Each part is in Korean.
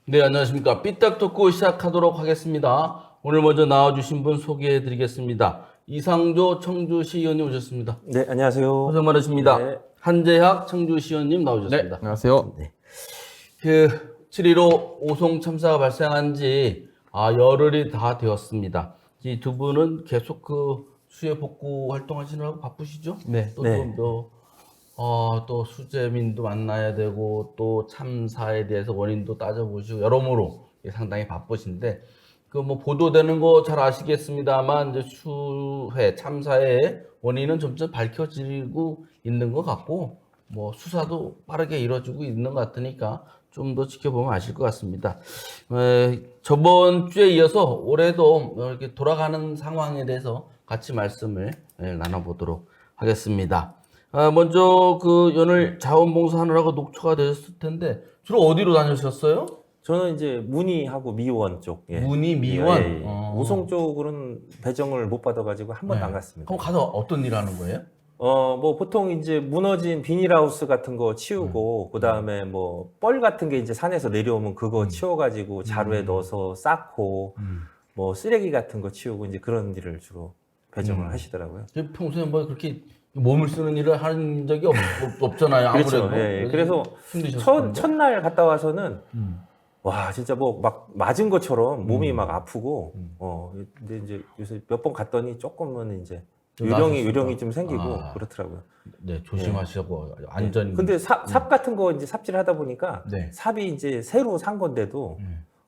네, 안녕하십니까. 삐딱 토크 시작하도록 하겠습니다. 오늘 먼저 나와주신 분 소개해 드리겠습니다. 이상조 청주시 의원님 오셨습니다. 네, 안녕하세요. 고생 많으십니다. 네. 한재학 청주시 의원님 나오셨습니다. 안녕하세요. 그 7.15 오송 참사가 발생한 지 열흘이 다 되었습니다. 이 두 분은 계속 그 수해 복구 활동하시느라고 바쁘시죠? 네. 또 수재민도 만나야 되고 또 참사에 대해서 원인도 따져보시고 여러모로 상당히 바쁘신데 그 뭐 보도되는 거 잘 아시겠습니다만 이제 수해 참사의 원인은 점점 밝혀지고 있는 것 같고 뭐 수사도 빠르게 이루어지고 있는 것 같으니까 좀 더 지켜보면 아실 것 같습니다. 저번 주에 이어서 올해도 이렇게 돌아가는 상황에 대해서 같이 말씀을 나눠보도록 하겠습니다. 먼저 그 오늘 자원봉사하느라고 녹초가 되셨을 텐데 주로 어디로 다니셨어요? 저는 이제 문의하고 미원 쪽. 예. 문의, 미원? 예, 예. 오송 쪽으로는 배정을 못 받아가지고 한 번도 안 갔습니다. 그럼 가서 어떤 일 하는 거예요? 뭐 보통 이제 무너진 비닐하우스 같은 거 치우고, 그 다음에 뭐 뻘 같은 게 이제 산에서 내려오면 그거 치워가지고 자루에 넣어서 쌓고, 뭐 쓰레기 같은 거 치우고 이제 그런 일을 주로 배정을 하시더라고요. 평소에 뭐 그렇게 몸을 쓰는 일을 한 적이 없잖아요. 그렇죠. 아무래도. 예, 예. 그래서 힘드셨을 텐데. 첫날 갔다 와서는 와, 진짜 뭐 막 맞은 것처럼 몸이 막 아프고, 근데 이제 요새 몇 번 갔더니 조금은 이제 좀 요령이 나아졌을까? 좀 생기고 그렇더라고요. 네, 조심하시고 안전. 근데 삽 같은 거 이제 삽질 하다 보니까 네. 삽이 이제 새로 산 건데도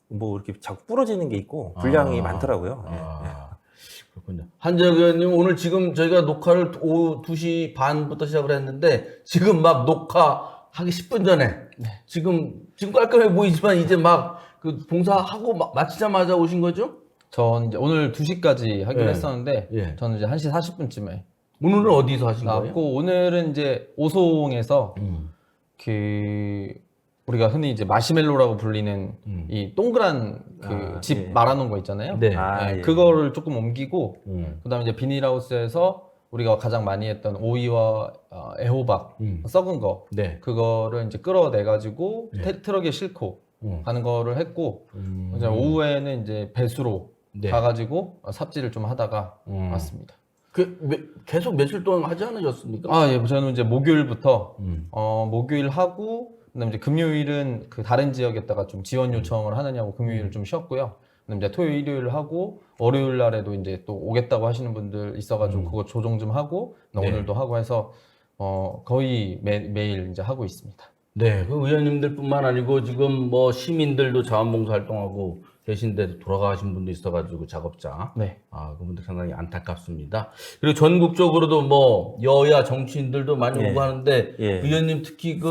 뭐 이렇게 자꾸 부러지는 게 있고 불량이 많더라고요. 예, 예. 그렇군요. 한재혁 의원님 오늘 지금 저희가 녹화를 오후 2시 반부터 시작을 했는데 지금 막 녹화하기 10분 전에 지금 깔끔해 보이지만 이제 막 그 봉사하고 마치자마자 오신 거죠? 전 이제 오늘 2시까지 하기로 예. 했었는데 예. 저는 이제 1시 40분쯤에 오늘은 어디서 하신 거예요? 나왔고 오늘은 이제 오송에서 그 우리가 흔히 이제 마시멜로라고 불리는 이 동그란 그 집 예. 말아놓은 거 있잖아요. 네. 아, 예. 그거를 조금 옮기고 그다음에 이제 비닐하우스에서 우리가 가장 많이 했던 오이와 애호박 썩은 거 네. 그거를 이제 끌어내 가지고 트럭에 싣고 가는 거를 했고 이제 오후에는 이제 배수로 네. 가가지고 삽질을 좀 하다가 왔습니다. 계속 며칠 동안 하지 않으셨습니까? 저는 이제 목요일부터 목요일 하고 그다음에 이제 금요일은 그 다른 지역에다가 좀 지원 요청을 하느냐고 금요일을 좀 쉬었고요. 그다음에 이제 토요일, 일요일 하고 월요일 날에도 이제 또 오겠다고 하시는 분들 있어가지고 그거 조정 좀 하고 네. 오늘도 하고 해서 거의 매일 이제 하고 있습니다. 네, 그 의원님들뿐만 아니고 지금 뭐 시민들도 자원봉사 활동하고 계신데도 돌아가신 분도 있어가지고 작업자. 네. 그분들 상당히 안타깝습니다. 그리고 전국적으로도 뭐 여야 정치인들도 많이 예. 오고 하는데 예. 의원님 특히 그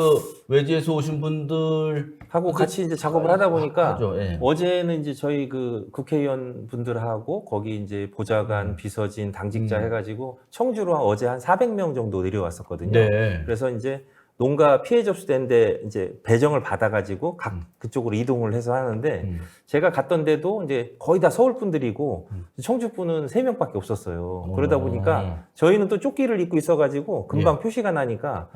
외지에서 오신 분들 하고 같이 이제 작업을 하다 보니까 하죠. 예. 어제는 이제 저희 그 국회의원 분들하고 거기 이제 보좌관, 비서진, 당직자 해가지고 청주로 어제 한 400명 정도 내려왔었거든요. 네. 그래서 이제 농가 피해 접수된데 이제 배정을 받아가지고 각 그쪽으로 이동을 해서 하는데 제가 갔던 데도 이제 거의 다 서울 분들이고 청주 분은 3명밖에 없었어요. 그러다 보니까 저희는 또 조끼를 입고 있어가지고 금방 표시가 나니까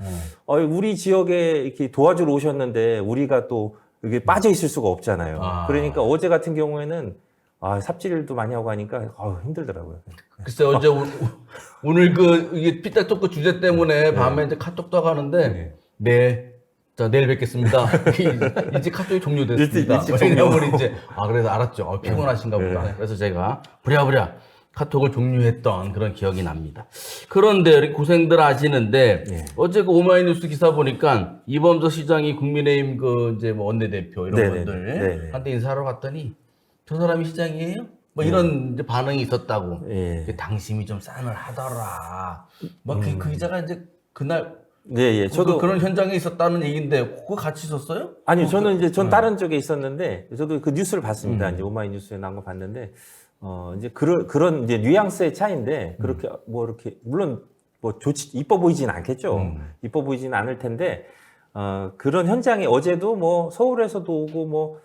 우리 지역에 이렇게 도와주러 오셨는데 우리가 또 이게 빠져 있을 수가 없잖아요. 그러니까 어제 같은 경우에는 삽질도 많이 하고 하니까 힘들더라고요. 글쎄 어제 오늘 이게 피딱 토크 주제 때문에 밤에 이제 카톡도 하고 하는데 자 내일 뵙겠습니다. 이제 카톡이 종료됐습니다. 일찍 종료. 왜냐면 이제 그래서 알았죠. 피곤하신가 보다. 그래서 제가 부랴부랴 카톡을 종료했던 그런 기억이 납니다. 그런데 이렇게 고생들 하시는데 어제 그 오마이뉴스 기사 보니까 이범석 시장이 국민의힘 이제 뭐 원내대표 이런 네네네. 분들 한테 인사하러 갔더니 저 사람이 시장이에요? 뭐 이런 이제 반응이 있었다고. 당심이 좀 싸늘하더라. 그 기자가 이제 그날 네, 저도 그런 현장에 있었다는 얘기인데 그거 같이 있었어요? 아니요, 저는 이제 다른 쪽에 있었는데 저도 그 뉴스를 봤습니다. 이제 오마이뉴스에 나온 거 봤는데 이제 그런 이제 뉘앙스의 차이인데 그렇게 뭐 이렇게 물론 뭐 이뻐 보이진 않겠죠. 이뻐 보이진 않을 텐데 그런 현장에 어제도 뭐 서울에서도 오고 뭐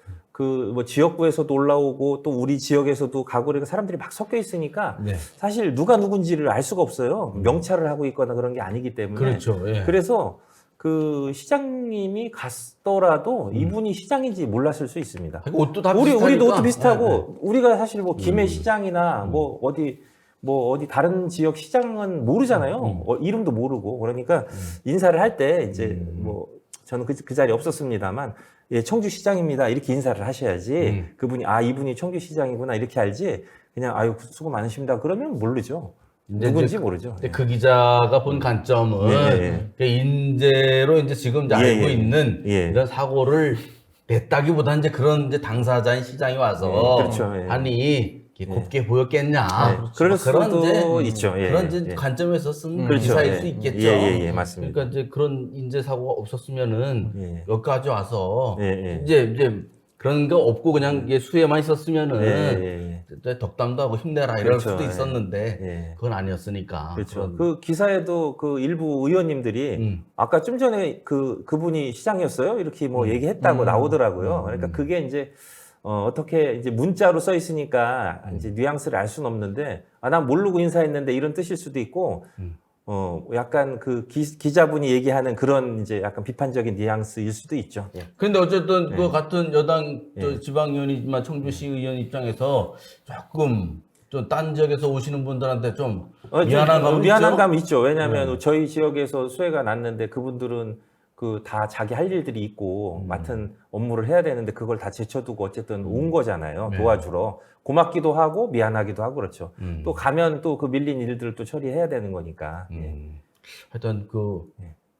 지역구에서도 올라오고 또 우리 지역에서도 가고 그러니까 사람들이 막 섞여 있으니까 사실 누가 누군지를 알 수가 없어요. 명찰을 하고 있거나 그런 게 아니기 때문에. 그렇죠. 예. 그래서 그 시장님이 갔더라도 이분이 시장인지 몰랐을 수 있습니다. 옷도 다 우리도 옷도 비슷하니까. 비슷하고 네, 네. 우리가 사실 뭐 김해 시장이나 뭐 어디 다른 지역 시장은 모르잖아요. 이름도 모르고 그러니까 인사를 할 때 이제 뭐 저는 그 자리에 없었습니다만 예, 청주 시장입니다 이렇게 인사를 하셔야지 그분이 아 이분이 청주 시장이구나 이렇게 알지 그냥 아유 수고 많으십니다 그러면 모르죠. 누군지 모르죠. 근데 그 기자가 본 관점은 예. 그 인재로 이제 지금 이제 예, 알고 예. 있는 예. 이런 사고를 냈다기보다 이제 그런 이제 당사자인 시장이 와서 그렇죠. 예. 아니 이렇게 곱게 보였겠냐 그럴 그런 수도 이제 있죠. 예, 그런 이제 예. 관점에서 쓴 그렇죠. 기사일 예. 수 있겠죠. 예, 맞습니다. 그러니까 이제 그런 인재 사고가 없었으면은 예. 여기까지 와서 예. 이제 그런 거 없고 그냥 이게 수혜만 있었으면은 예. 이제 덕담도 하고 힘내라 이럴 그렇죠. 수도 예. 있었는데 예. 그건 아니었으니까. 그렇죠. 그런- 그 기사에도 그 일부 의원님들이 아까 좀 전에 그분이 시장이었어요? 이렇게 뭐 얘기했다고 나오더라고요. 그러니까 그게 이제 어떻게 이제 문자로 써 있으니까 이제 뉘앙스를 알 수는 없는데 난 모르고 인사했는데 이런 뜻일 수도 있고 약간 그 기자분이 얘기하는 그런 이제 약간 비판적인 뉘앙스일 수도 있죠. 예. 근데 어쨌든 네. 그 같은 여당 지방의원이지만 청주시 의원 입장에서 조금 좀 딴 지역에서 오시는 분들한테 좀 미안한 감은 미안한 있죠? 감이 있죠. 왜냐하면 저희 지역에서 수해가 났는데 그분들은 그 다 자기 할 일들이 있고 맡은 업무를 해야 되는데 그걸 다 제쳐두고 어쨌든 온 거잖아요. 네. 도와주러. 고맙기도 하고 미안하기도 하고 그렇죠. 또 가면 또 그 밀린 일들을 또 처리해야 되는 거니까. 예. 하여튼 그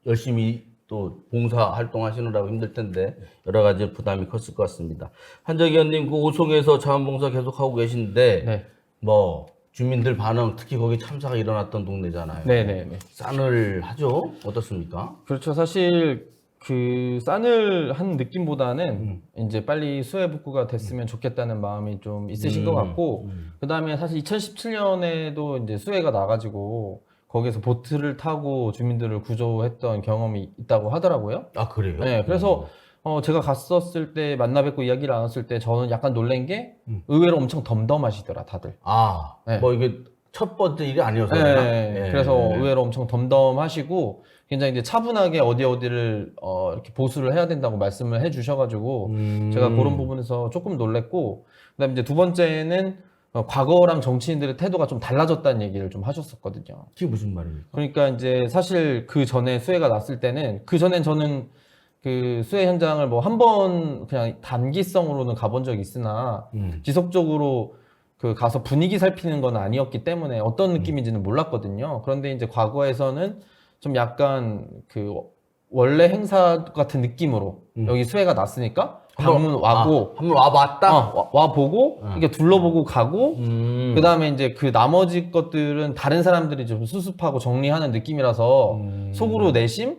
열심히 또 봉사 활동하시느라고 힘들 텐데 여러 가지 부담이 컸을 것 같습니다. 한정희 의원님 그 오송에서 자원봉사 계속 하고 계신데 네. 뭐 주민들 반응 특히 거기 참사가 일어났던 동네잖아요. 네네네. 싸늘하죠? 어떻습니까? 그렇죠. 사실 그 싸늘한 느낌보다는 이제 빨리 수해 복구가 됐으면 좋겠다는 마음이 좀 있으신 것 같고, 그 다음에 사실 2017년에도 이제 수해가 나가지고 거기서 보트를 타고 주민들을 구조했던 경험이 있다고 하더라고요. 아 그래요? 네, 그래서 제가 갔었을 때 만나 뵙고 이야기를 나눴을 때 저는 약간 놀란 게 의외로 엄청 덤덤하시더라 다들. 아, 네. 뭐 이게 첫 번째 일이 아니어서 네, 그래나? 그래서 의외로 엄청 덤덤하시고 굉장히 이제 차분하게 어디를 이렇게 보수를 해야 된다고 말씀을 해주셔가지고 제가 그런 부분에서 조금 놀랬고, 그다음에 이제 두 번째는 과거랑 정치인들의 태도가 좀 달라졌다는 얘기를 좀 하셨었거든요. 그게 무슨 말입니까? 그러니까 이제 사실 그 전에 수해가 났을 때는 그 전엔 저는 그 수해 현장을 뭐 한 번 그냥 단기성으로는 가본 적이 있으나 지속적으로 그 가서 분위기 살피는 건 아니었기 때문에 어떤 느낌인지는 몰랐거든요. 그런데 이제 과거에서는 좀 약간 그 원래 행사 같은 느낌으로 여기 수해가 났으니까 방문 와고 한번 와봤다? 와 보고 이렇게 둘러보고 가고 그 다음에 이제 그 나머지 것들은 다른 사람들이 좀 수습하고 정리하는 느낌이라서 속으로 내심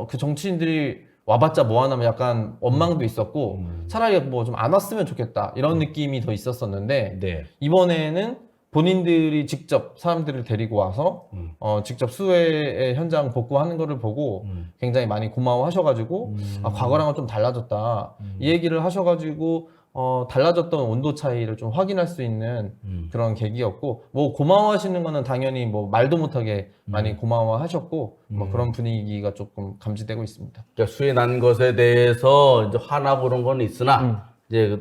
그 정치인들이 와봤자 뭐하나 약간 원망도 있었고 차라리 뭐 좀 안 왔으면 좋겠다 이런 느낌이 더 있었었는데 네. 이번에는 본인들이 직접 사람들을 데리고 와서 직접 수해의 현장 복구하는 거를 보고 굉장히 많이 고마워하셔가지고 과거랑은 좀 달라졌다 이 얘기를 하셔가지고 달라졌던 온도 차이를 좀 확인할 수 있는 그런 계기였고, 뭐 고마워하시는 거는 당연히 뭐 말도 못하게 많이 고마워하셨고 뭐 그런 분위기가 조금 감지되고 있습니다. 그러니까 수해 난 것에 대해서 이제 화나고 그런 건 있으나 이제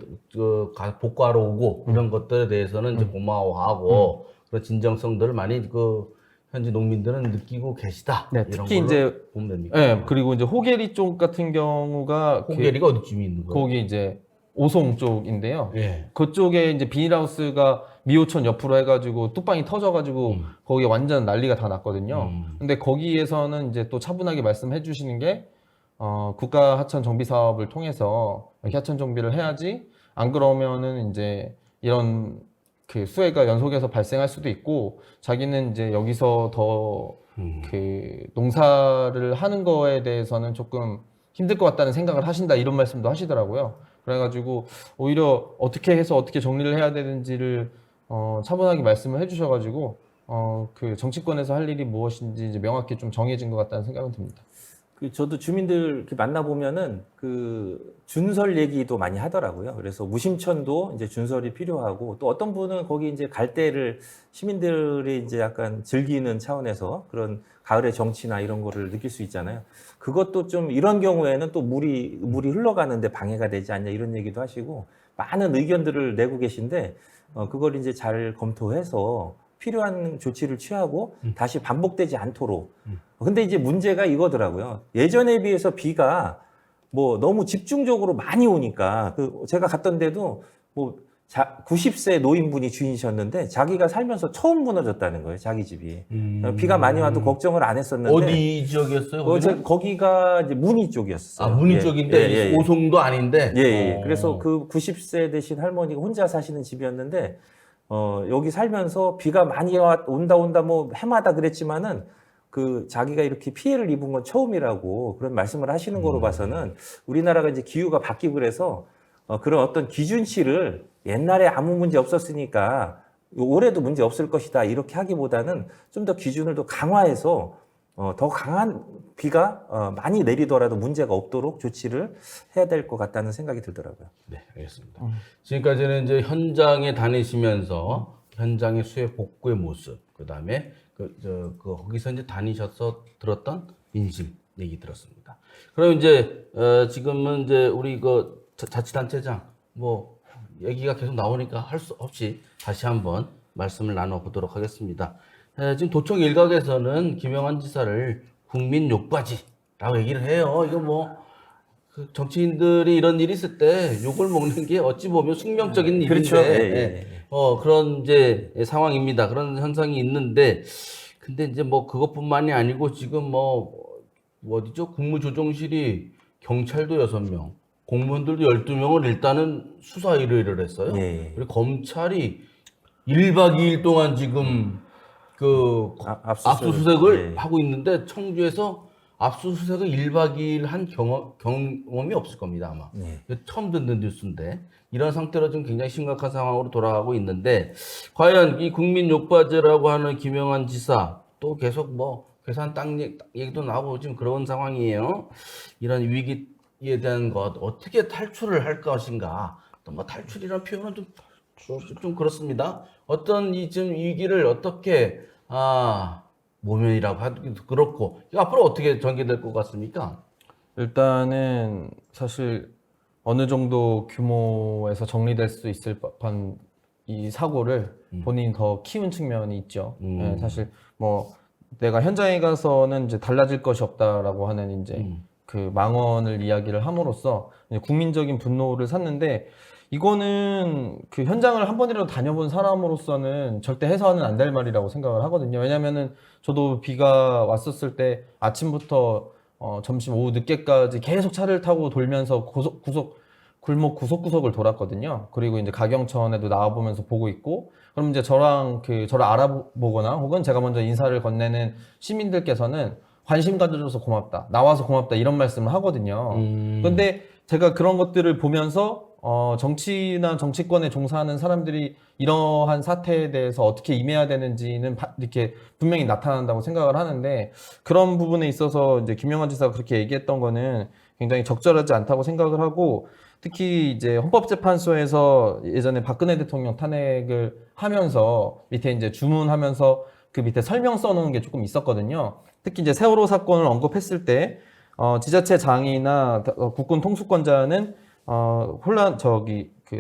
복구하러 오고 이런 것들에 대해서는 이제 고마워하고 그런 진정성들을 많이 그 현지 농민들은 느끼고 계시다. 네, 이런 특히 걸로 이제 보면 됩니까? 네, 그리고 이제 호계리 쪽 같은 경우가 호계리가 어디쯤에 있는 거예요? 거기 이제 오송 쪽인데요. 예. 그쪽에 이제 비닐하우스가 미호촌 옆으로 해가지고 뚝방이 터져가지고 거기에 완전 난리가 다 났거든요. 근데 거기에서는 이제 또 차분하게 말씀해 주시는 게 국가 하천 정비 사업을 통해서 이렇게 하천 정비를 해야지 안 그러면은 이제 이런 그 수해가 연속해서 발생할 수도 있고 자기는 이제 여기서 더 그 농사를 하는 거에 대해서는 조금 힘들 것 같다는 생각을 하신다 이런 말씀도 하시더라고요. 그래가지고 오히려 어떻게 해서 어떻게 정리를 해야 되는지를 차분하게 말씀을 해주셔가지고 그 정치권에서 할 일이 무엇인지 이제 명확히 좀 정해진 것 같다는 생각은 듭니다. 저도 주민들 이렇게 만나보면은 그 준설 얘기도 많이 하더라고요. 그래서 무심천도 이제 준설이 필요하고 또 어떤 분은 거기 이제 갈 때를 시민들이 이제 약간 즐기는 차원에서 그런 가을의 정치나 이런 거를 느낄 수 있잖아요. 그것도 좀 이런 경우에는 또 물이 흘러가는데 방해가 되지 않냐 이런 얘기도 하시고 많은 의견들을 내고 계신데 그걸 이제 잘 검토해서 필요한 조치를 취하고 다시 반복되지 않도록. 근데 이제 문제가 이거더라고요. 예전에 비해서 비가 뭐 너무 집중적으로 많이 오니까 제가 갔던 데도 뭐 90세 노인분이 주인이셨는데 자기가 살면서 처음 무너졌다는 거예요. 자기 집이. 비가 많이 와도 걱정을 안 했었는데. 어디 지역이었어요? 거기가 이제 문희 쪽이었어요. 아, 문희 쪽인데 오송도 아닌데. 예. 그래서 그 90세 되신 할머니가 혼자 사시는 집이었는데 여기 살면서 비가 많이 온다 뭐 해마다 그랬지만은 자기가 이렇게 피해를 입은 건 처음이라고 그런 말씀을 하시는 거로 봐서는 우리나라가 이제 기후가 바뀌고 그래서 그런 어떤 기준치를 옛날에 아무 문제 없었으니까 올해도 문제 없을 것이다 이렇게 하기보다는 좀 더 기준을 더 강화해서 더 강한 비가 많이 내리더라도 문제가 없도록 조치를 해야 될 것 같다는 생각이 들더라고요. 네, 알겠습니다. 지금까지는 이제 현장에 다니시면서 현장의 수해 복구의 모습, 그 다음에 거기서 이제 다니셔서 들었던 민심 얘기 들었습니다. 그럼 이제 지금은 이제 우리 자치단체장 뭐 얘기가 계속 나오니까 할 수 없이 다시 한번 말씀을 나눠보도록 하겠습니다. 지금 도청 일각에서는 김영환 지사를 국민 욕바지라고 얘기를 해요. 이거 뭐 정치인들이 이런 일이 있을 때 욕을 먹는 게 어찌 보면 숙명적인 일인데 그렇죠. 예. 그런 이제 상황입니다. 그런 현상이 있는데 근데 이제 뭐 그것뿐만이 아니고 지금 어디죠? 국무조정실이 경찰도 6명, 공무원들도 12명을 일단은 수사 의뢰를 했어요. 그리고 검찰이 1박 2일 동안 지금 압수수색을 하고 있는데 청주에서 압수수색을 1박 2일 한 경험이 없을 겁니다, 아마. 처음 듣는 뉴스인데 이런 상태로 좀 굉장히 심각한 상황으로 돌아가고 있는데 과연 이 국민 욕바지라고 하는 김영환 지사 또 계속 계산 땅 얘기도 나오고 지금 그런 상황이에요. 이런 위기에 대한 것 어떻게 탈출을 할 것인가? 또 탈출이라는 표현은 좀 그렇습니다. 어떤 지금 위기를 어떻게 모면이라고 하기도 그렇고 앞으로 어떻게 전개될 것 같습니까? 일단은 사실 어느 정도 규모에서 정리될 수 있을 법한 이 사고를 본인이 더 키운 측면이 있죠. 네, 사실 내가 현장에 가서는 이제 달라질 것이 없다라고 하는 이제 그 망언을 이야기를 함으로써 국민적인 분노를 샀는데 이거는 그 현장을 한 번이라도 다녀본 사람으로서는 절대 해서는 안 될 말이라고 생각을 하거든요. 왜냐면은 저도 비가 왔었을 때 아침부터 점심 오후 늦게까지 계속 차를 타고 돌면서 골목 구석구석을 돌았거든요. 그리고 이제 가경천에도 나와보면서 보고 있고, 그럼 이제 저를 알아보거나 혹은 제가 먼저 인사를 건네는 시민들께서는 관심 가져줘서 고맙다, 나와서 고맙다 이런 말씀을 하거든요. 그런데 제가 그런 것들을 보면서 정치나 정치권에 종사하는 사람들이 이러한 사태에 대해서 어떻게 임해야 되는지는 이렇게 분명히 나타난다고 생각을 하는데, 그런 부분에 있어서 이제 김영환 지사가 그렇게 얘기했던 거는 굉장히 적절하지 않다고 생각을 하고, 특히 이제 헌법재판소에서 예전에 박근혜 대통령 탄핵을 하면서 밑에 이제 주문하면서 그 밑에 설명 써놓은 게 조금 있었거든요. 특히 이제 세월호 사건을 언급했을 때 지자체장이나 국군 통수권자는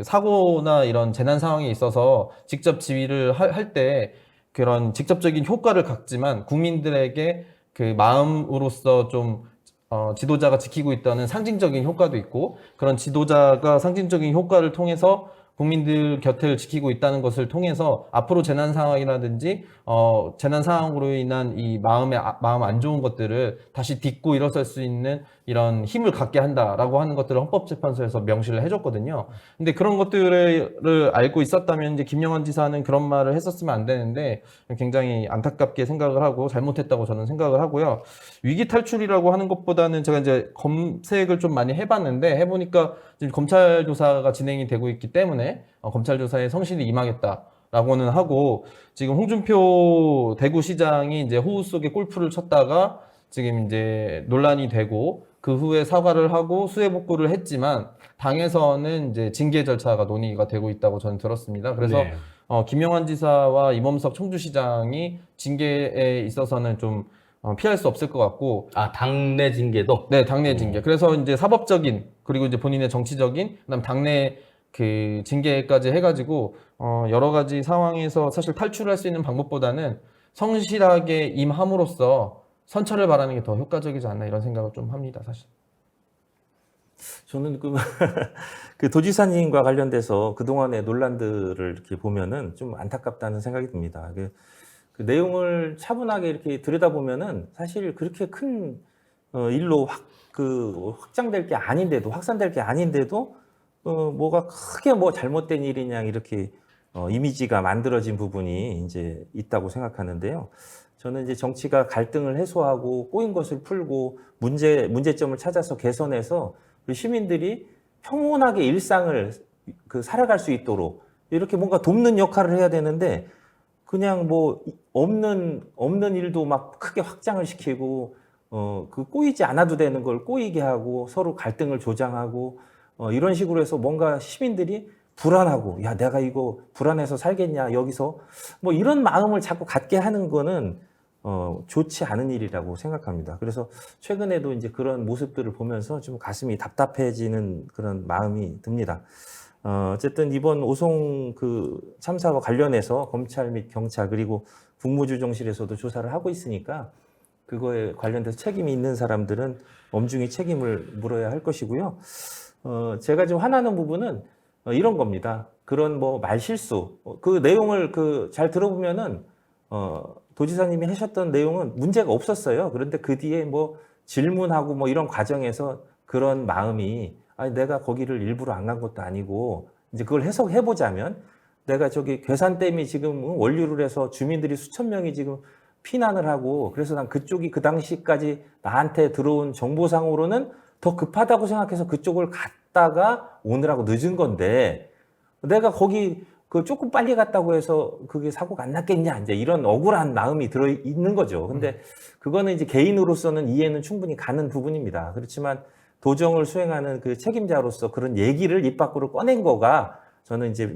사고나 이런 재난 상황에 있어서 직접 지휘를 할 때 그런 직접적인 효과를 갖지만 국민들에게 그 마음으로서 좀 지도자가 지키고 있다는 상징적인 효과도 있고, 그런 지도자가 상징적인 효과를 통해서 국민들 곁을 지키고 있다는 것을 통해서 앞으로 재난 상황이라든지 재난 상황으로 인한 이 마음 안 좋은 것들을 다시 딛고 일어설 수 있는 이런 힘을 갖게 한다라고 하는 것들을 헌법재판소에서 명시를 해줬거든요. 근데 그런 것들을 알고 있었다면 이제 김영환 지사는 그런 말을 했었으면 안 되는데 굉장히 안타깝게 생각을 하고 잘못했다고 저는 생각을 하고요. 위기 탈출이라고 하는 것보다는 제가 이제 검색을 좀 많이 해봤는데 해보니까 지금 검찰 조사가 진행이 되고 있기 때문에 검찰 조사에 성실히 임하겠다라고는 하고, 지금 홍준표 대구시장이 이제 호우 속에 골프를 쳤다가 지금 이제 논란이 되고 그 후에 사과를 하고 수해 복구를 했지만 당에서는 이제 징계 절차가 논의가 되고 있다고 저는 들었습니다. 그래서 김영환 지사와 이범석 청주시장이 징계에 있어서는 좀 피할 수 없을 것 같고, 아, 당내 징계도? 네, 당내 징계. 그래서 이제 사법적인, 그리고 이제 본인의 정치적인, 그다음 당내 그 징계까지 해가지고, 여러 가지 상황에서 사실 탈출할 수 있는 방법보다는 성실하게 임함으로써 선처를 바라는 게 더 효과적이지 않나 이런 생각을 좀 합니다, 사실. 저는 그 도지사님과 관련돼서 그동안의 논란들을 이렇게 보면은 좀 안타깝다는 생각이 듭니다. 그 내용을 차분하게 이렇게 들여다보면은 사실 그렇게 큰 일로 확장될 게 아닌데도, 확산될 게 아닌데도, 뭐가 크게 뭐 잘못된 일이냐 이렇게 이미지가 만들어진 부분이 이제 있다고 생각하는데요. 저는 이제 정치가 갈등을 해소하고 꼬인 것을 풀고 문제점을 찾아서 개선해서 그 시민들이 평온하게 일상을 살아갈 수 있도록 이렇게 뭔가 돕는 역할을 해야 되는데 그냥 뭐 없는 일도 막 크게 확장을 시키고 그 꼬이지 않아도 되는 걸 꼬이게 하고 서로 갈등을 조장하고 이런 식으로 해서 뭔가 시민들이 불안하고 야 내가 이거 불안해서 살겠냐 여기서 뭐 이런 마음을 자꾸 갖게 하는 거는 좋지 않은 일이라고 생각합니다. 그래서 최근에도 이제 그런 모습들을 보면서 좀 가슴이 답답해지는 그런 마음이 듭니다. 어쨌든 이번 오송 그 참사와 관련해서 검찰 및 경찰 그리고 국무조정실에서도 조사를 하고 있으니까 그거에 관련돼서 책임이 있는 사람들은 엄중히 책임을 물어야 할 것이고요. 제가 좀 화나는 부분은 이런 겁니다. 그런 뭐 말실수, 그 내용을 잘 들어보면은 도지사님이 하셨던 내용은 문제가 없었어요. 그런데 그 뒤에 뭐 질문하고 뭐 이런 과정에서 그런 마음이 아니 내가 거기를 일부러 안 간 것도 아니고 이제 그걸 해석해 보자면 내가 저기 괴산댐이 지금 원류를 해서 주민들이 수천 명이 지금 피난을 하고 그래서 난 그쪽이 그 당시까지 나한테 들어온 정보상으로는 더 급하다고 생각해서 그쪽을 갔다가 오느라고 늦은 건데 내가 거기 조금 빨리 갔다고 해서 그게 사고가 안 났겠냐 이제 이런 억울한 마음이 들어 있는 거죠. 근데 그거는 이제 개인으로서는 이해는 충분히 가는 부분입니다. 그렇지만 도정을 수행하는 그 책임자로서 그런 얘기를 입 밖으로 꺼낸 거가 저는 이제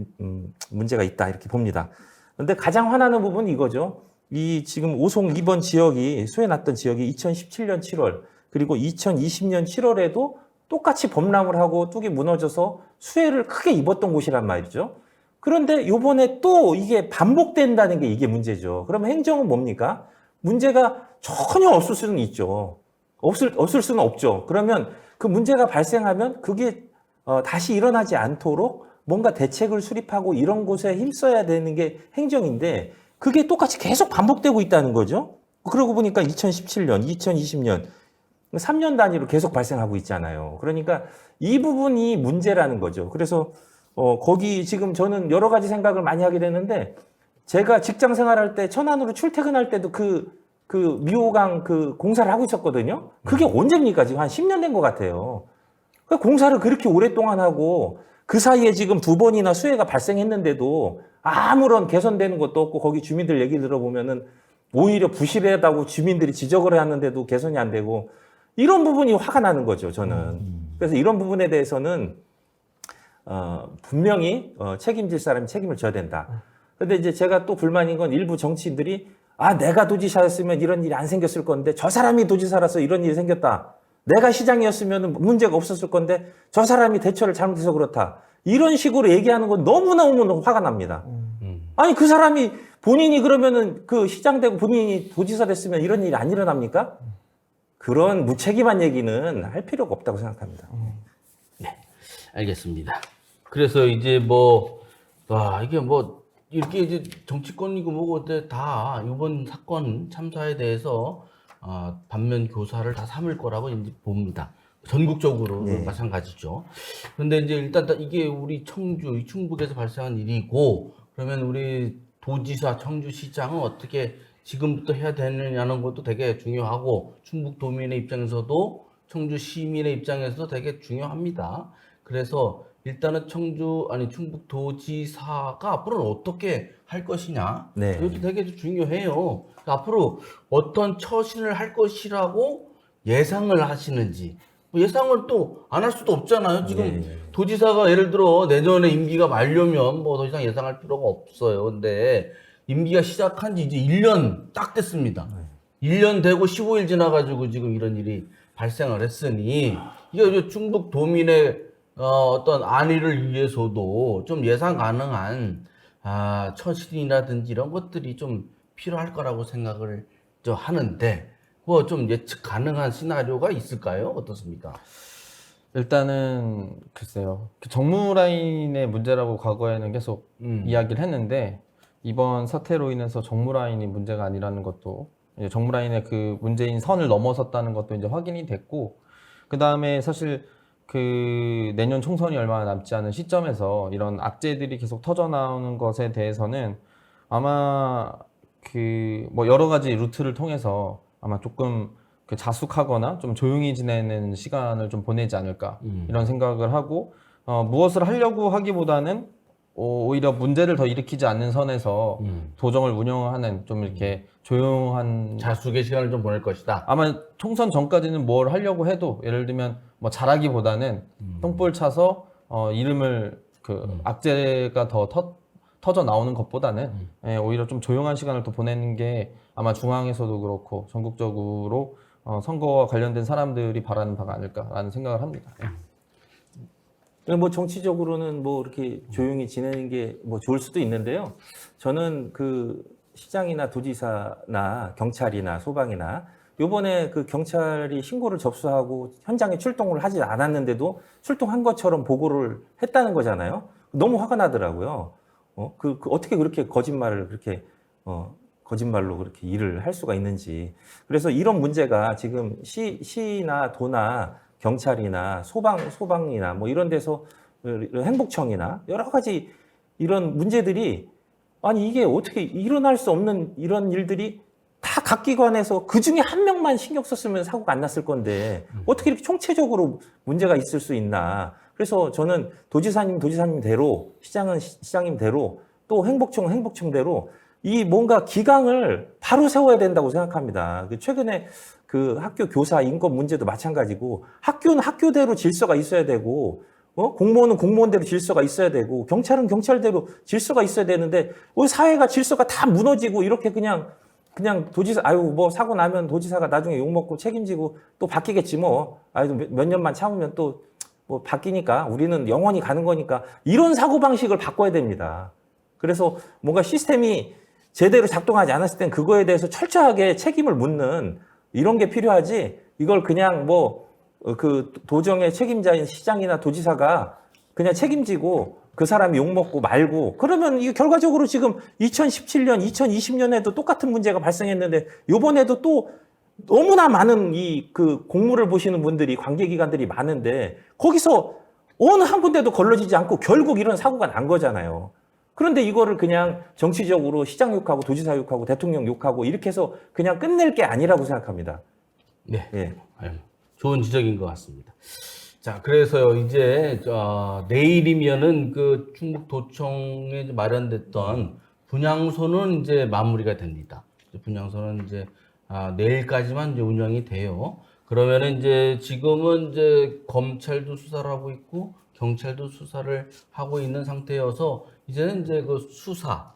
문제가 있다 이렇게 봅니다. 근데 가장 화나는 부분은 이거죠. 이 지금 오송 2번 지역이 수해났던 지역이 2017년 7월 그리고 2020년 7월에도 똑같이 범람을 하고 뚝이 무너져서 수해를 크게 입었던 곳이란 말이죠. 그런데 요번에 또 이게 반복된다는 게 이게 문제죠. 그러면 행정은 뭡니까? 문제가 전혀 없을 수는 있죠. 없을 수는 없죠. 그러면 그 문제가 발생하면 그게 다시 일어나지 않도록 뭔가 대책을 수립하고 이런 곳에 힘써야 되는 게 행정인데 그게 똑같이 계속 반복되고 있다는 거죠. 그러고 보니까 2017년, 2020년 3년 단위로 계속 발생하고 있잖아요. 그러니까 이 부분이 문제라는 거죠. 그래서 거기 지금 저는 여러 가지 생각을 많이 하게 되는데 제가 직장 생활할 때 천안으로 출퇴근할 때도 그 미호강 공사를 하고 있었거든요. 그게 언제입니까? 지금 한 10년 된 것 같아요. 그 공사를 그렇게 오랫동안 하고 그 사이에 지금 2번이나 수해가 발생했는데도 아무런 개선되는 것도 없고 거기 주민들 얘기 들어보면은 오히려 부실하다고 주민들이 지적을 하는데도 개선이 안 되고 이런 부분이 화가 나는 거죠, 저는. 그래서 이런 부분에 대해서는 분명히 책임질 사람이 책임을 져야 된다. 근데 이제 제가 또 불만인 건 일부 정치인들이 내가 도지사였으면 이런 일이 안 생겼을 건데 저 사람이 도지사라서 이런 일이 생겼다. 내가 시장이었으면 문제가 없었을 건데 저 사람이 대처를 잘못해서 그렇다. 이런 식으로 얘기하는 건 너무너무 화가 납니다. 아니 그 사람이 본인이 그러면은 그 시장 되고 본인이 도지사 됐으면 이런 일이 안 일어납니까? 그런 무책임한 얘기는 할 필요가 없다고 생각합니다. 네, 알겠습니다. 그래서 이제 이게 이렇게 이제 정치권이고 뭐고 다 이번 사건 참사에 대해서 반면 교사를 다 삼을 거라고 이제 봅니다. 전국적으로 마찬가지죠. 그런데 이제 일단 이게 우리 청주, 충북에서 발생한 일이고 그러면 우리 도지사, 청주시장은 어떻게 지금부터 해야 되느냐는 것도 되게 중요하고 충북도민의 입장에서도 청주 시민의 입장에서도 되게 중요합니다. 그래서 일단은 충북도지사가 앞으로는 어떻게 할 것이냐 이것도 되게 중요해요. 앞으로 어떤 처신을 할 것이라고 예상을 하시는지 예상을 또 안 할 수도 없잖아요. 지금 도지사가 예를 들어 내년에 임기가 말려면 더 이상 예상할 필요가 없어요. 근데 임기가 시작한 지 이제 1년 딱 됐습니다. 1년 되고 15일 지나가지고 지금 이런 일이 발생을 했으니 이게 중국 도민의 어떤 안위를 위해서도 좀 예상 가능한 처신이라든지 이런 것들이 좀 필요할 거라고 생각을 하는데 뭐 좀 예측 가능한 시나리오가 있을까요? 어떻습니까? 일단은 글쎄요. 그 정무라인의 문제라고 과거에는 계속 이야기를 했는데 이번 사태로 인해서 정무라인이 문제가 아니라는 것도 이제 정무라인의 그 문제인 선을 넘어섰다는 것도 이제 확인이 됐고 그 다음에 사실 그 내년 총선이 얼마 남지 않은 시점에서 이런 악재들이 계속 터져 나오는 것에 대해서는 아마 그 뭐 여러 가지 루트를 통해서 아마 조금 그 자숙하거나 좀 조용히 지내는 시간을 좀 보내지 않을까 이런 생각을 하고 무엇을 하려고 하기보다는 오히려 문제를 더 일으키지 않는 선에서 도정을 운영하는 좀 이렇게 조용한 자숙의 시간을 좀 보낼 것이다. 아마 총선 전까지는 뭘 하려고 해도 예를 들면 뭐 잘하기보다는 똥볼 차서 이름을 그 악재가 더 터져 나오는 것보다는 오히려 좀 조용한 시간을 더 보내는 게 아마 중앙에서도 그렇고 전국적으로 선거와 관련된 사람들이 바라는 바가 아닐까라는 생각을 합니다. 뭐 정치적으로는 뭐 이렇게 조용히 지내는 게 뭐 좋을 수도 있는데요. 저는 그 시장이나 도지사나 경찰이나 소방이나 요번에 그 경찰이 신고를 접수하고 현장에 출동을 하지 않았는데도 출동한 것처럼 보고를 했다는 거잖아요. 너무 화가 나더라고요. 어떻게 그렇게 거짓말을 그렇게 거짓말로 그렇게 일을 할 수가 있는지. 그래서 이런 문제가 지금 시나 도나 경찰이나 소방이나 뭐 이런 데서 행복청이나 여러 가지 이런 문제들이 아니 이게 어떻게 일어날 수 없는 이런 일들이 다 각 기관에서 그 중에 한 명만 신경 썼으면 사고가 안 났을 건데 어떻게 이렇게 총체적으로 문제가 있을 수 있나. 그래서 저는 도지사님대로 시장님대로 또 행복청대로 이 뭔가 기강을 바로 세워야 된다고 생각합니다. 최근에 그 학교 교사 인권 문제도 마찬가지고 학교는 학교대로 질서가 있어야 되고 공무원은 공무원대로 질서가 있어야 되고 경찰은 경찰대로 질서가 있어야 되는데 우리 사회가 질서가 다 무너지고 이렇게 그냥 도지사 뭐 사고 나면 도지사가 나중에 욕먹고 책임지고 또 바뀌겠지 뭐 몇 년만 참으면 또 뭐 바뀌니까 우리는 영원히 가는 거니까 이런 사고방식을 바꿔야 됩니다. 그래서 뭔가 시스템이 제대로 작동하지 않았을 땐 그거에 대해서 철저하게 책임을 묻는 이런 게 필요하지 이걸 그냥 뭐 그 도정의 책임자인 시장이나 도지사가 그냥 책임지고 그 사람이 욕먹고 말고 그러면 이게 결과적으로 지금 2017년, 2020년에도 똑같은 문제가 발생했는데 요번에도 또 너무나 많은 이 그 공무를 보시는 분들이 관계기관들이 많은데 거기서 어느 한 군데도 걸러지지 않고 결국 이런 사고가 난 거잖아요. 그런데 이거를 그냥 정치적으로 시장 욕하고 도지사 욕하고 대통령 욕하고 이렇게 해서 그냥 끝낼 게 아니라고 생각합니다. 네. 예. 좋은 지적인 것 같습니다. 자, 그래서요, 이제, 내일이면은 그 충북도청에 마련됐던 분향소는 이제 마무리가 됩니다. 분향소는 이제, 내일까지만 이제 운영이 돼요. 그러면은 이제 지금은 이제 검찰도 수사를 하고 있고, 경찰도 수사를 하고 있는 상태여서, 이제는 이제 그 수사를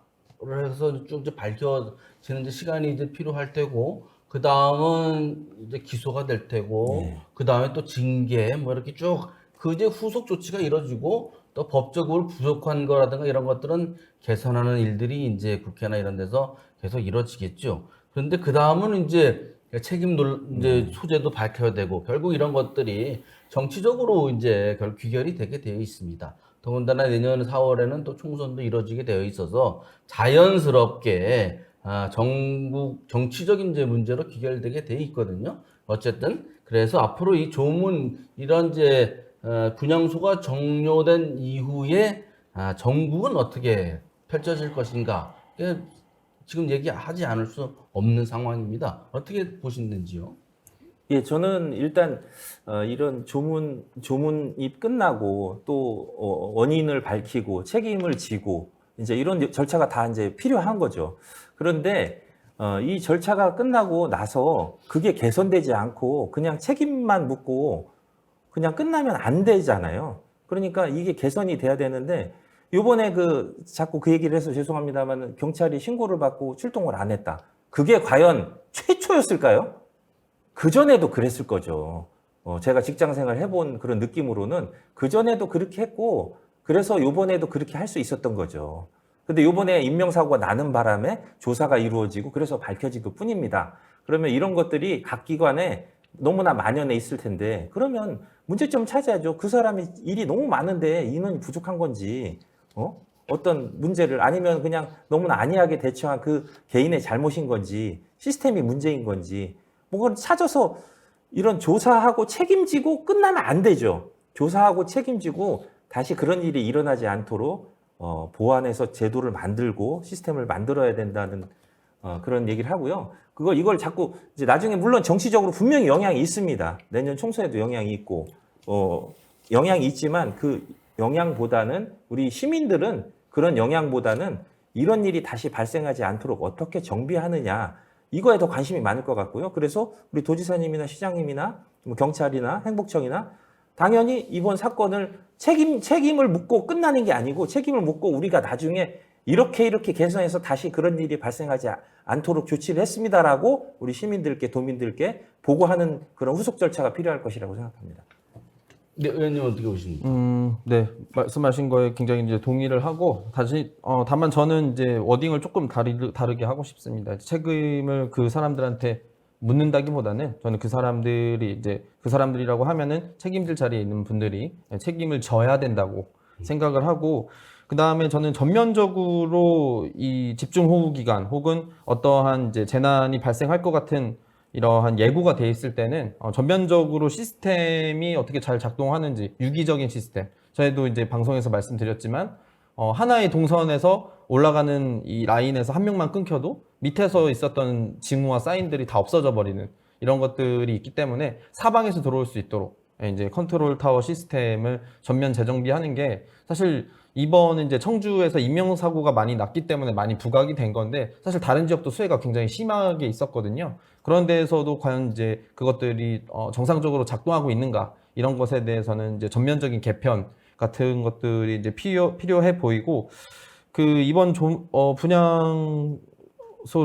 해서 쭉 이제 밝혀지는 이제 시간이 이제 필요할 테고, 그 다음은 이제 기소가 될 테고, 그 다음에 또 징계, 뭐 이렇게 쭉, 그 이제 후속 조치가 이루어지고, 또 법적으로 부족한 거라든가 이런 것들은 개선하는 일들이 이제 국회나 이런 데서 계속 이루어지겠죠. 그런데 그 다음은 이제 이제 소재도 밝혀야 되고, 결국 이런 것들이 정치적으로 이제 귀결이 되게 되어 있습니다. 더군다나 내년 4월에는 또 총선도 이루어지게 되어 있어서 자연스럽게 전국 정치적인 이제 문제로 귀결되게 돼 있거든요. 어쨌든 그래서 앞으로 이 조문 이런 이제 분향소가 종료된 이후에 전국은 어떻게 펼쳐질 것인가 지금 얘기하지 않을 수 없는 상황입니다. 어떻게 보시는지요? 예, 저는 일단 이런 조문이 끝나고 또 원인을 밝히고 책임을 지고 이제 이런 절차가 다 이제 필요한 거죠. 그런데 이 절차가 끝나고 나서 그게 개선되지 않고 그냥 책임만 묻고 그냥 끝나면 안 되잖아요. 그러니까 이게 개선이 돼야 되는데 요번에 자꾸 그 얘기를 해서 죄송합니다만 경찰이 신고를 받고 출동을 안 했다. 그게 과연 최초였을까요? 그전에도 그랬을 거죠. 제가 직장 생활 해본 그런 느낌으로는 그전에도 그렇게 했고, 그래서 요번에도 그렇게 할 수 있었던 거죠. 근데 요번에 인명사고가 나는 바람에 조사가 이루어지고 그래서 밝혀진 것 뿐입니다. 그러면 이런 것들이 각 기관에 너무나 만연해 있을 텐데, 그러면 문제점 찾아야죠. 그 사람이 일이 너무 많은데 인원이 부족한 건지, 어떤 문제를, 아니면 그냥 너무나 안이하게 대처한 그 개인의 잘못인 건지, 시스템이 문제인 건지, 그걸 찾아서 이런 조사하고 책임지고 끝나면 안 되죠. 조사하고 책임지고 다시 그런 일이 일어나지 않도록 보완해서 제도를 만들고 시스템을 만들어야 된다는 그런 얘기를 하고요. 이걸 자꾸 이제 나중에 물론 정치적으로 분명히 영향이 있습니다. 내년 총선에도 영향이 있고 영향이 있지만 그 영향보다는 우리 시민들은 그런 영향보다는 이런 일이 다시 발생하지 않도록 어떻게 정비하느냐, 이거에 더 관심이 많을 것 같고요. 그래서 우리 도지사님이나 시장님이나 경찰이나 행복청이나 당연히 이번 사건을 책임을 묻고 끝나는 게 아니고, 책임을 묻고 우리가 나중에 이렇게 개선해서 다시 그런 일이 발생하지 않도록 조치를 했습니다라고 우리 시민들께, 도민들께 보고하는 그런 후속 절차가 필요할 것이라고 생각합니다. 네, 의원님 어떻게 보십니까? 네, 말씀하신 거에 굉장히 이제 동의를 하고, 다만 저는 이제 워딩을 조금 다르게 하고 싶습니다. 책임을 그 사람들한테 묻는다기보다는 저는 그 사람들이라고 하면은 책임질 자리에 있는 분들이 책임을 져야 된다고 생각을 하고, 그 다음에 저는 전면적으로 이 집중호우 기간 혹은 어떠한 이제 재난이 발생할 것 같은 이러한 예고가 돼 있을 때는 전면적으로 시스템이 어떻게 잘 작동하는지, 유기적인 시스템, 저희도 이제 방송에서 말씀드렸지만 하나의 동선에서 올라가는 이 라인에서 한 명만 끊겨도 밑에서 있었던 징후와 사인들이 다 없어져 버리는 이런 것들이 있기 때문에 사방에서 들어올 수 있도록 이제 컨트롤 타워 시스템을 전면 재정비하는 게, 사실 이번 이제 청주에서 인명사고가 많이 났기 때문에 많이 부각이 된 건데, 사실 다른 지역도 수해가 굉장히 심하게 있었거든요. 그런 데에서도 과연 이제 그것들이 정상적으로 작동하고 있는가, 이런 것에 대해서는 이제 전면적인 개편 같은 것들이 이제 필요해 보이고, 그 이번 분향소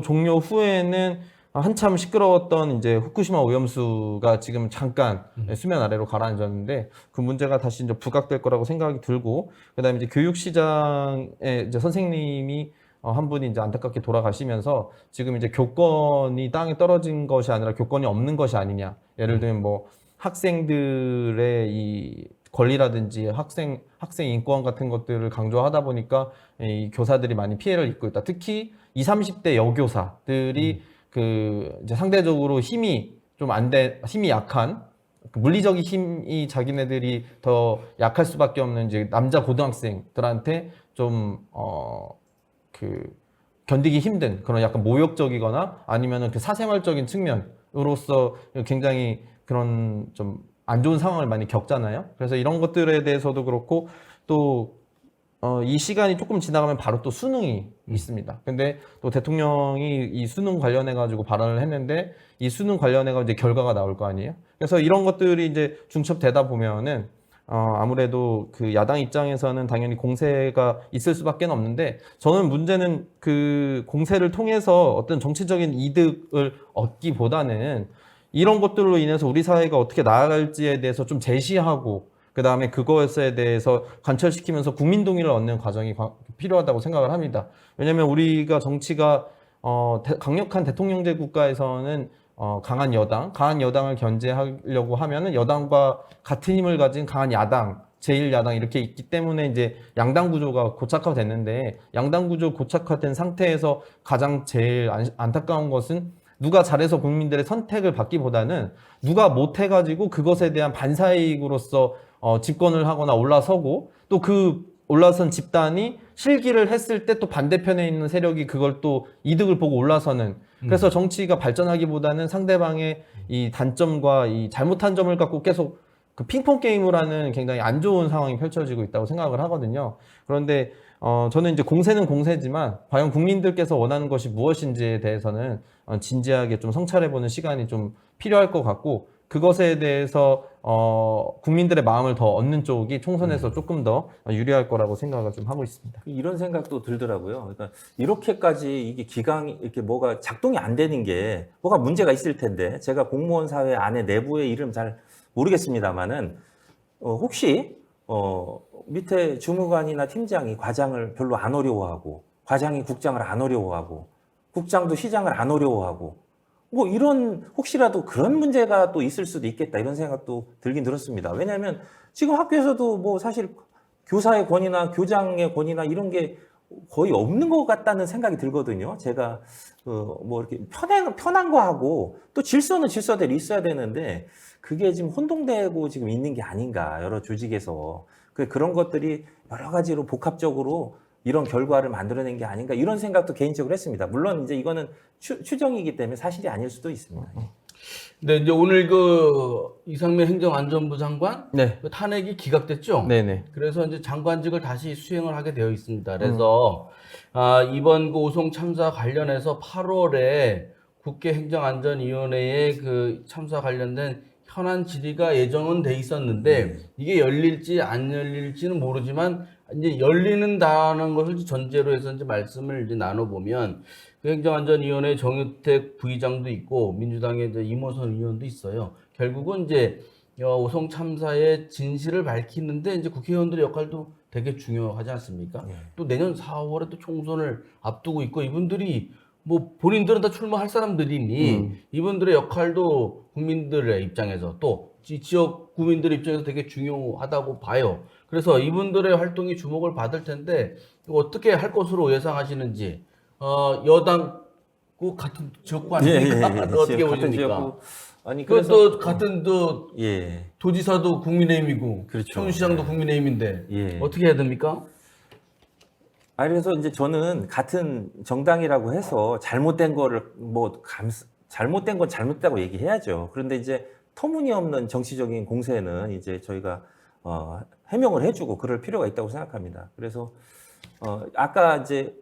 종료 후에는 한참 시끄러웠던 이제 후쿠시마 오염수가 지금 잠깐 수면 아래로 가라앉았는데, 그 문제가 다시 이제 부각될 거라고 생각이 들고, 그다음에 이제 교육시장에 이제 선생님이 한 분이 이제 안타깝게 돌아가시면서 지금 이제 교권이 땅에 떨어진 것이 아니라 교권이 없는 것이 아니냐. 예를 들면 뭐 학생들의 이 권리라든지 학생 인권 같은 것들을 강조하다 보니까 이 교사들이 많이 피해를 입고 있다. 특히 20, 30대 여교사들이 그 이제 상대적으로 힘이 약한, 물리적인 힘이 자기네들이 더 약할 수밖에 없는 이제 남자 고등학생들한테 좀 견디기 힘든 그런 약간 모욕적이거나 아니면은 그 사생활적인 측면으로서 굉장히 그런 좀 안 좋은 상황을 많이 겪잖아요. 그래서 이런 것들에 대해서도 그렇고, 또 이 시간이 조금 지나가면 바로 또 수능이 있습니다. 근데 또 대통령이 이 수능 관련해 가지고 발언을 했는데, 이 수능 관련해 가지고 이제 결과가 나올 거 아니에요. 그래서 이런 것들이 이제 중첩되다 보면은 아무래도 그 야당 입장에서는 당연히 공세가 있을 수밖에 없는데, 저는 문제는 그 공세를 통해서 어떤 정치적인 이득을 얻기보다는 이런 것들로 인해서 우리 사회가 어떻게 나아갈지에 대해서 좀 제시하고, 그 다음에 그것에 대해서 관철시키면서 국민 동의를 얻는 과정이 필요하다고 생각을 합니다. 왜냐하면 우리가 정치가 강력한 대통령제 국가에서는 강한 여당을 견제하려고 하면은 여당과 같은 힘을 가진 강한 야당, 제1야당 이렇게 있기 때문에 이제 양당 구조가 고착화됐는데, 양당 구조 고착화된 상태에서 가장 제일 안타까운 것은 누가 잘해서 국민들의 선택을 받기보다는 누가 못해가지고 그것에 대한 반사이익으로서 집권을 하거나 올라서고, 또 그 올라선 집단이 실기를 했을 때 또 반대편에 있는 세력이 그걸 또 이득을 보고 올라서는, 그래서 정치가 발전하기보다는 상대방의 이 단점과 이 잘못한 점을 갖고 계속 그 핑퐁 게임을 하는 굉장히 안 좋은 상황이 펼쳐지고 있다고 생각을 하거든요. 그런데 저는 이제 공세는 공세지만 과연 국민들께서 원하는 것이 무엇인지에 대해서는 진지하게 좀 성찰해보는 시간이 좀 필요할 것 같고, 그것에 대해서 국민들의 마음을 더 얻는 쪽이 총선에서 조금 더 유리할 거라고 생각을 좀 하고 있습니다. 이런 생각도 들더라고요. 그러니까 이렇게까지 이게 기강이 이렇게 뭐가 작동이 안 되는 게 뭐가 문제가 있을 텐데 제가 공무원 사회 안에 내부의 이름 잘 모르겠습니다만은 혹시 밑에 주무관이나 팀장이 과장을 별로 안 어려워하고 과장이 국장을 안 어려워하고 국장도 시장을 안 어려워하고 뭐 이런 혹시라도 그런 문제가 또 있을 수도 있겠다 이런 생각도 들긴 들었습니다. 왜냐하면 지금 학교에서도 뭐 사실 교사의 권위나 교장의 권위나 이런 게 거의 없는 것 같다는 생각이 들거든요. 제가 뭐 이렇게 편한 거 하고 또 질서는 질서대로 있어야 되는데 그게 지금 혼동되고 지금 있는 게 아닌가 여러 조직에서 그런 것들이 여러 가지로 복합적으로 이런 결과를 만들어낸 게 아닌가 이런 생각도 개인적으로 했습니다. 물론 이제 이거는 추정이기 때문에 사실이 아닐 수도 있습니다. 네, 이제 오늘 그 이상민 행정안전부 장관 네. 그 탄핵이 기각됐죠. 네네. 그래서 이제 장관직을 다시 수행을 하게 되어 있습니다. 그래서 이번 그 오송 참사 관련해서 8월에 국회 행정안전위원회에 그 참사 관련된 현안 질의가 예정은 돼 있었는데 이게 열릴지 안 열릴지는 모르지만 이제 열리는다는 것을 전제로 해서 이제 말씀을 이제 나눠보면 그 행정안전위원회 정유택 부의장도 있고 민주당의 이제 이모선 의원도 있어요. 결국은 이제 오송 참사의 진실을 밝히는데 이제 국회의원들의 역할도 되게 중요하지 않습니까? 또 내년 4월에 또 총선을 앞두고 있고 이분들이 뭐 본인들은 다 출마할 사람들이니 이분들의 역할도 국민들의 입장에서 또 지역 국민들의 입장에서 되게 중요하다고 봐요. 그래서 이분들의 활동이 주목을 받을 텐데 어떻게 할 것으로 예상하시는지 여당과 같은 지역구 아닙니까? 어떻게 같은 보십니까? 지역구 아니 그것도 같은 또 예. 도지사도 국민의힘이고 그렇죠. 서울시장도 국민의힘인데 예. 어떻게 해야 됩니까? 그래서 이제 저는 같은 정당이라고 해서 잘못된 거를 잘못된 건 잘못됐다고 얘기해야죠. 그런데 이제 터무니없는 정치적인 공세는 이제 저희가 해명을 해주고 그럴 필요가 있다고 생각합니다. 그래서 아까 이제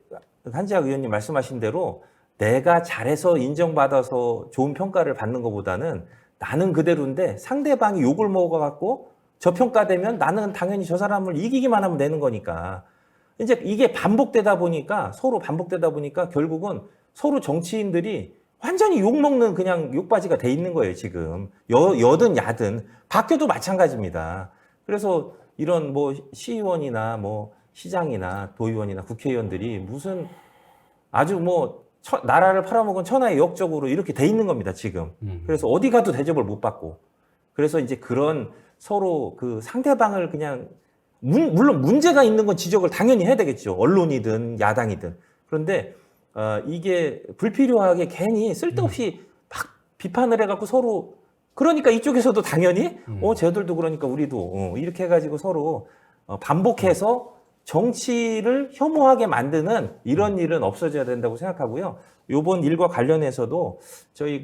한지학 의원님 말씀하신 대로 내가 잘해서 인정받아서 좋은 평가를 받는 것보다는 나는 그대로인데 상대방이 욕을 먹어갖고 저평가되면 나는 당연히 저 사람을 이기기만 하면 되는 거니까 이제 이게 서로 반복되다 보니까 결국은 서로 정치인들이 완전히 욕먹는 그냥 욕바지가 돼 있는 거예요, 지금. 여든 야든. 바뀌어도 마찬가지입니다. 그래서 이런 뭐 시의원이나 뭐 시장이나 도의원이나 국회의원들이 무슨 아주 뭐 나라를 팔아먹은 천하의 역적으로 이렇게 돼 있는 겁니다, 지금. 그래서 어디 가도 대접을 못 받고. 그래서 이제 그런 서로 그 상대방을 그냥 물론 문제가 있는 건 지적을 당연히 해야 되겠죠. 언론이든 야당이든. 그런데 이게 불필요하게 괜히 쓸데없이 막 비판을 해갖고 서로 그러니까 이쪽에서도 당연히 쟤들도 그러니까 우리도 이렇게 해가지고 서로 반복해서 정치를 혐오하게 만드는 이런 일은 없어져야 된다고 생각하고요. 이번 일과 관련해서도 저희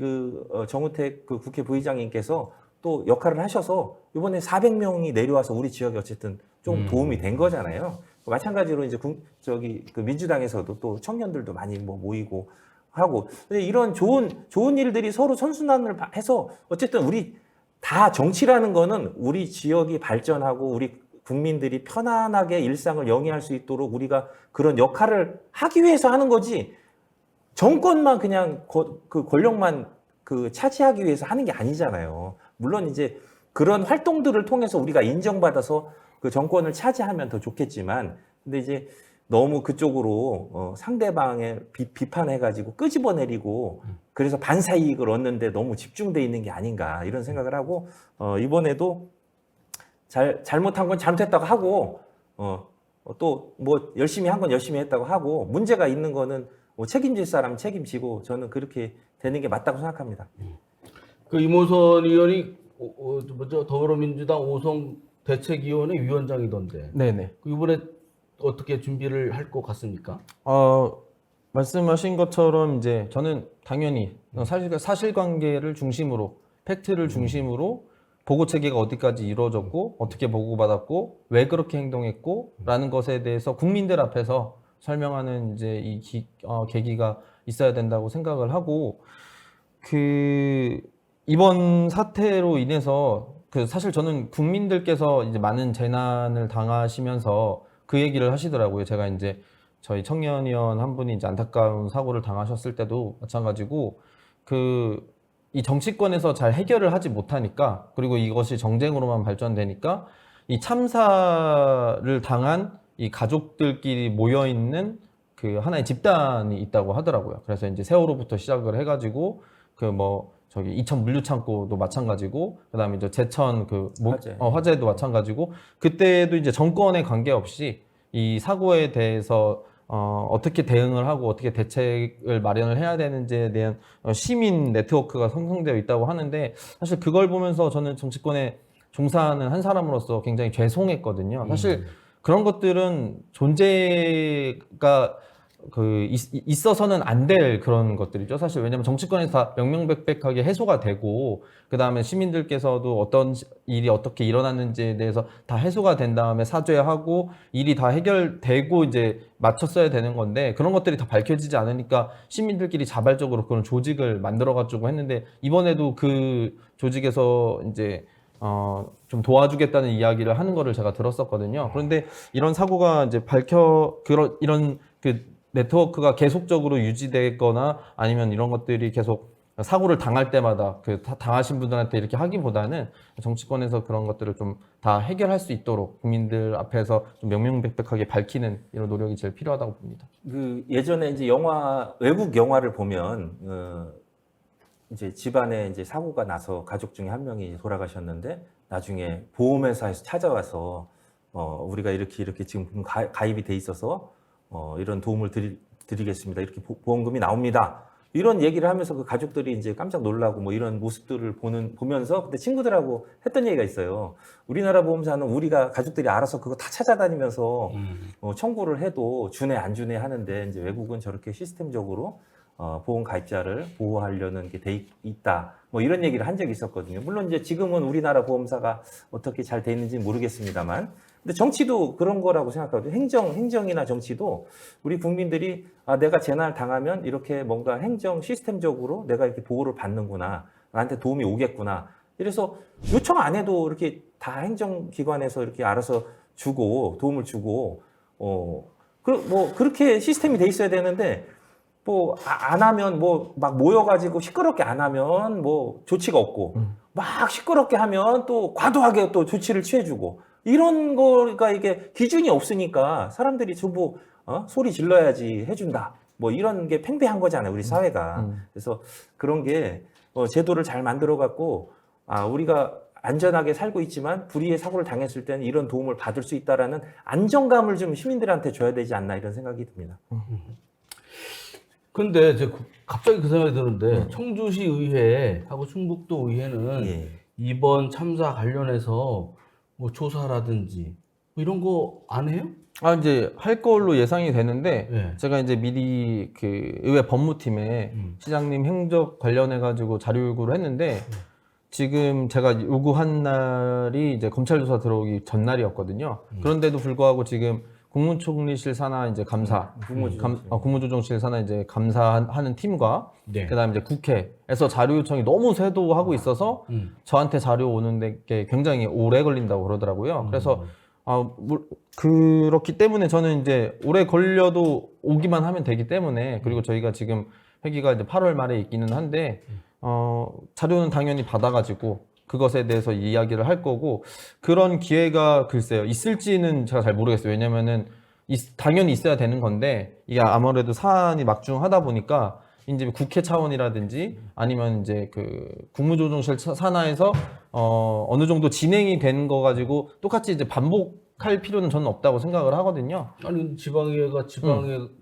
정우택 국회 부의장님께서 또 역할을 하셔서 이번에 400명이 내려와서 우리 지역에 어쨌든 좀 도움이 된 거잖아요. 마찬가지로 이제 민주당에서도 또 청년들도 많이 모이고 하고 이런 좋은 일들이 서로 선순환을 해서 어쨌든 우리 다 정치라는 거는 우리 지역이 발전하고 우리 국민들이 편안하게 일상을 영위할 수 있도록 우리가 그런 역할을 하기 위해서 하는 거지 정권만 그냥 그 권력만 차지하기 위해서 하는 게 아니잖아요. 물론 이제 그런 활동들을 통해서 우리가 인정받아서 그 정권을 차지하면 더 좋겠지만 근데 이제 너무 그쪽으로 상대방의 비판해가지고 끄집어내리고 그래서 반사이익을 얻는데 너무 집중돼 있는 게 아닌가 이런 생각을 하고 이번에도 잘못한 건 잘못했다고 하고 또 뭐 열심히 한 건 열심히 했다고 하고 문제가 있는 거는 책임질 사람 책임지고 저는 그렇게 되는 게 맞다고 생각합니다. 그 이모선 의원이 더불어민주당 오송 대책위원회 위원장이던데. 네네. 이번에 어떻게 준비를 할 것 같습니까? 말씀하신 것처럼 이제 저는 당연히 사실관계를 중심으로 팩트를 중심으로 보고 체계가 어디까지 이루어졌고 어떻게 보고받았고 왜 그렇게 행동했고 라는 것에 대해서 국민들 앞에서 설명하는 이제 계기가 있어야 된다고 생각을 하고 이번 사태로 인해서 사실 저는 국민들께서 이제 많은 재난을 당하시면서 그 얘기를 하시더라고요. 제가 이제 저희 청년위원 한 분이 이제 안타까운 사고를 당하셨을 때도 마찬가지고 이 정치권에서 잘 해결을 하지 못하니까, 그리고 이것이 정쟁으로만 발전되니까 이 참사를 당한 이 가족들끼리 모여 있는 그 하나의 집단이 있다고 하더라고요. 그래서 이제 세월호부터 시작을 해가지고 저기 이천 물류창고도 마찬가지고, 그다음에 이제 제천 화재도 마찬가지고, 그때도 이제 정권에 관계없이 이 사고에 대해서 어떻게 대응을 하고 어떻게 대책을 마련을 해야 되는지에 대한 시민 네트워크가 형성되어 있다고 하는데, 사실 그걸 보면서 저는 정치권에 종사하는 한 사람으로서 굉장히 죄송했거든요. 사실 그런 것들은 존재가 있어서는 안 될 그런 것들이죠. 사실 왜냐하면 정치권에서 다 명명백백하게 해소가 되고, 그 다음에 시민들께서도 어떤 일이 어떻게 일어났는지에 대해서 다 해소가 된 다음에 사죄하고 일이 다 해결되고 이제 마쳤어야 되는 건데, 그런 것들이 다 밝혀지지 않으니까 시민들끼리 자발적으로 그런 조직을 만들어가지고 했는데, 이번에도 그 조직에서 이제 좀 도와주겠다는 이야기를 하는 거를 제가 들었었거든요. 그런데 이런 사고가 이제 이런 네트워크가 계속적으로 유지되거나 아니면 이런 것들이 계속 사고를 당할 때마다 당하신 분들한테 이렇게 하기보다는 정치권에서 그런 것들을 좀 다 해결할 수 있도록 국민들 앞에서 좀 명명백백하게 밝히는 이런 노력이 제일 필요하다고 봅니다. 예전에 이제 외국 영화를 보면 이제 집안에 이제 사고가 나서 가족 중에 한 명이 돌아가셨는데, 나중에 보험회사에서 찾아와서 우리가 이렇게 지금 가입이 돼 있어서 이런 도움을 드리겠습니다. 이렇게 보험금이 나옵니다. 이런 얘기를 하면서 그 가족들이 이제 깜짝 놀라고 뭐 이런 모습들을 보면서 그때 친구들하고 했던 얘기가 있어요. 우리나라 보험사는 우리가 가족들이 알아서 그거 다 찾아다니면서 청구를 해도 주네 안 주네 하는데, 이제 외국은 저렇게 시스템적으로 보험 가입자를 보호하려는 게 돼 있다. 뭐 이런 얘기를 한 적이 있었거든요. 물론 이제 지금은 우리나라 보험사가 어떻게 잘 돼 있는지 모르겠습니다만, 근데 정치도 그런 거라고 생각하거든요. 행정이나 정치도 우리 국민들이 내가 재난을 당하면 이렇게 뭔가 행정 시스템적으로 내가 이렇게 보호를 받는구나, 나한테 도움이 오겠구나. 이래서 요청 안 해도 이렇게 다 행정기관에서 이렇게 알아서 주고 도움을 주고 그렇게 시스템이 돼 있어야 되는데, 안 하면 막 모여가지고 시끄럽게 안 하면 조치가 없고, 막 시끄럽게 하면 또 과도하게 또 조치를 취해주고, 이런 거가 이게 기준이 없으니까 사람들이 전부 소리 질러야지 해준다. 이런 게 팽배한 거잖아요, 우리 사회가. 그래서 그런 게 제도를 잘 만들어갖고, 우리가 안전하게 살고 있지만 불의의 사고를 당했을 때는 이런 도움을 받을 수 있다라는 안정감을 좀 시민들한테 줘야 되지 않나, 이런 생각이 듭니다. 근데 갑자기 그 생각이 드는데, 청주시 의회하고 충북도 의회는 이번 참사 관련해서 조사라든지 이런 거 안 해요? 이제 할 걸로 예상이 되는데, 제가 이제 미리 의회 법무팀에 시장님 행적 관련해가지고 자료 요구를 했는데, 지금 제가 요구한 날이 이제 검찰 조사 들어오기 전날이었거든요. 그런데도 불구하고 지금 국무총리실 산하 이제 감사, 국무조정실 산하 이제 감사하는 팀과, 그다음에 이제 국회에서 자료 요청이 너무 쇄도하고 있어서 저한테 자료 오는 게 굉장히 오래 걸린다고 그러더라고요. 그래서 그렇기 때문에 저는 이제 오래 걸려도 오기만 하면 되기 때문에, 그리고 저희가 지금 회기가 이제 8월 말에 있기는 한데, 자료는 당연히 받아가지고 그것에 대해서 이야기를 할 거고, 그런 기회가 글쎄요 있을지는 제가 잘 모르겠어요. 왜냐면은 당연히 있어야 되는 건데, 이게 아무래도 사안이 막중하다 보니까 이제 국회 차원이라든지 아니면 이제 국무조정실 산하에서 어느 정도 진행이 된 거 가지고 똑같이 이제 반복할 필요는 저는 없다고 생각을 하거든요. 아니,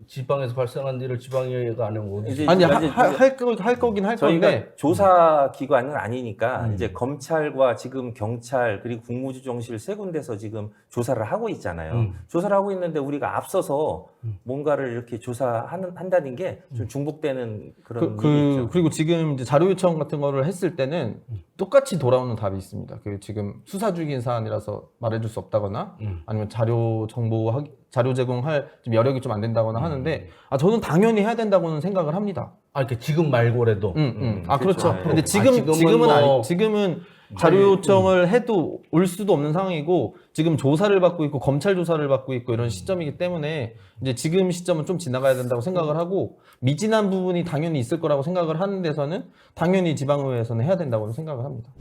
지방에서 발생한 일을 지방의회가 안 하고 아니, 할 거긴 할 저희가 건데, 조사 기관은 아니니까 이제 검찰과 지금 경찰 그리고 국무조정실 세 군데서 지금 조사를 하고 있잖아요. 조사를 하고 있는데 우리가 앞서서 뭔가를 이렇게 한다는 게 좀 중복되는 그런 일이죠. 그리고 지금 이제 자료 요청 같은 거를 했을 때는 똑같이 돌아오는 답이 있습니다. 지금 수사 중인 사안이라서 말해줄 수 없다거나, 아니면 자료 정보 자료 제공할 좀 여력이 좀 안 된다거나 하는데 저는 당연히 해야 된다고는 생각을 합니다. 이렇게 지금 말고라도. 그렇죠. 네. 근데 지금은 지금은 뭐- 지금은 자료 요청을 해도 올 수도 없는 상황이고 지금 조사를 받고 있고 검찰 조사를 받고 있고 이런 시점이기 때문에 이제 지금 시점은 좀 지나가야 된다고 생각을 하고 미진한 부분이 당연히 있을 거라고 생각을 하는 데서는 당연히 지방의회에서는 해야 된다고 생각을 합니다.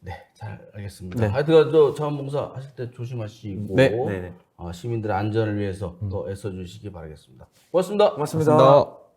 네, 잘 알겠습니다. 네. 하여튼 저 자원봉사 하실 때 조심하시고 네. 네네. 시민들의 안전을 위해서 더 애써주시기 바라겠습니다. 고맙습니다. 고맙습니다. 고맙습니다.